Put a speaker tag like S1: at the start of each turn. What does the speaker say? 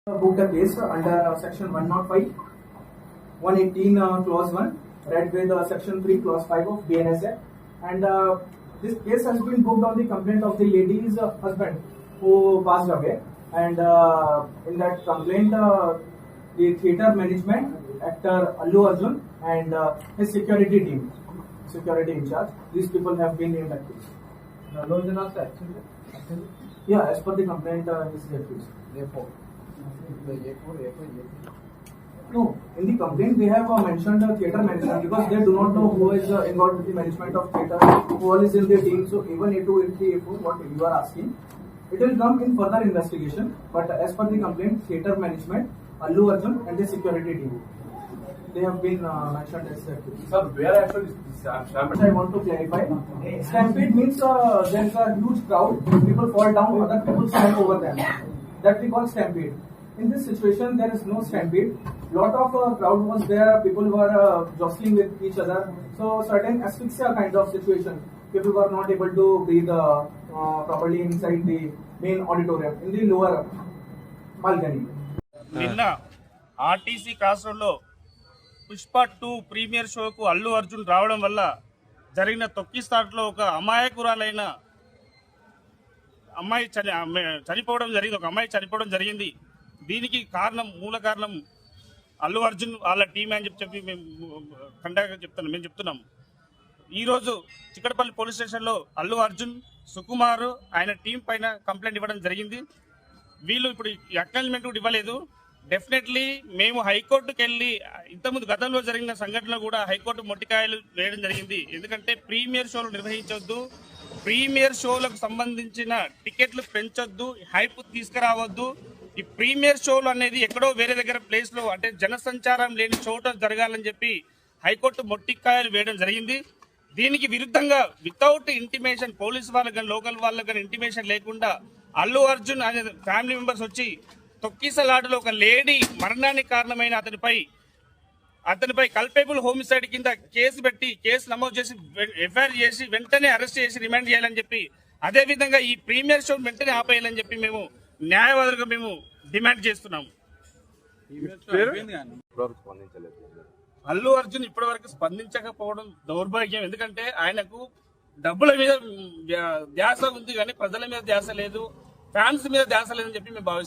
S1: Booked a case under section 105, 118 clause 1, read with section 3 clause 5 of BNS Act, and this case has been booked on the complaint of the lady's husband who passed away, and in that complaint the theatre management, actor Allu Arjun and his security team, security in charge, these people have been named accused.
S2: Allu Arjun also actually?
S1: Yeah, as per the complaint, he is accused.
S2: Therefore,
S1: No, in the complaint they have mentioned theatre management because they do not know who is involved with the management of theatre, who all is in their team. So even A2, A3, A4, what you are asking, it will come in further investigation. But as per the complaint, theatre management, Allu Arjun and the security team, they have been mentioned as accused.
S3: Sir, where actually
S1: I want to clarify. Stampede means there is a huge crowd, people fall down, other people stand over them. That we call stampede. In this situation, there is no stampede. Lot of crowd was there. People were jostling with each other. So certain asphyxia kind of situation. People were not able to breathe properly inside the main auditorium in the lower balcony.
S4: నిన్న RTC cross road లో Pushpa 2 premier షోకు Allu Arjun రావడం వల్ల జరిగిన తొక్కిస్తాట్లో ఒక అమాయకురాలైన అమ్మాయి చనిపోవడం జరిగింది. ఒక అమ్మాయి చనిపోవడం జరిగింది. దీనికి మూల కారణం అల్లు అర్జున్ వాళ్ళ టీం అని చెప్పి మేము చెప్తున్నాం. ఈరోజు చిక్కడపల్లి పోలీస్ స్టేషన్లో అల్లు అర్జున్, సుకుమార్ ఆయన టీం పైన కంప్లైంట్ ఇవ్వడం జరిగింది. వీళ్ళు ఇప్పుడు అక్నాలజ్మెంట్ కూడా ఇవ్వలేదు. డెఫినెట్లీ మేము హైకోర్టుకు వెళ్ళి ఇంతకుముందు గతంలో జరిగిన సంఘటనలు కూడా హైకోర్టు మొట్టికాయలు వేయడం జరిగింది. ఎందుకంటే ప్రీమియర్ షోలు నిర్వహించొద్దు, ప్రీమియర్ షోలకు సంబంధించిన టికెట్లు పెంచొద్దు, హైప్ తీసుకురావద్దు. ఈ ప్రీమియర్ షోలు అనేది ఎక్కడో వేరే దగ్గర ప్లేస్ లో అంటే జనసంచారం లేని చోట జరగాలని చెప్పి హైకోర్టు మొట్టికాయలు వేయడం జరిగింది. దీనికి విరుద్ధంగా వితౌట్ ఇంటిమేషన్ పోలీస్ వాళ్ళకి కానీ లోకల్ వాళ్ళకి కానీ ఇంటిమేషన్ లేకుండా అల్లు అర్జున్ అనే ఫ్యామిలీ మెంబర్స్ వచ్చి తొక్కిసలాటలో ఒక లేడీ మరణానికి కారణమైన అతనిపై కల్పేబుల్ హోమిసైడ్ కింద కేసు నమోదు చేసి ఎఫ్ఐఆర్ చేసి వెంటనే అరెస్ట్ చేసి రిమాండ్ చేయాలని చెప్పి, అదే విధంగా ఈ ప్రీమియర్ షో వెంటనే ఆపేయాలని చెప్పి మేము న్యాయవాదులుగా మేము డిమాండ్ చేస్తున్నాము. అల్లు అర్జున్ ఇప్పటి వరకు స్పందించకపోవడం దౌర్భాగ్యం. ఎందుకంటే ఆయనకు డబ్బుల మీద ధ్యాస ఉంది కానీ ప్రజల మీద ధ్యాస లేదు, ఫ్యాన్స్ మీద ధ్యాస లేదని చెప్పి మేము భావిస్తున్నాం.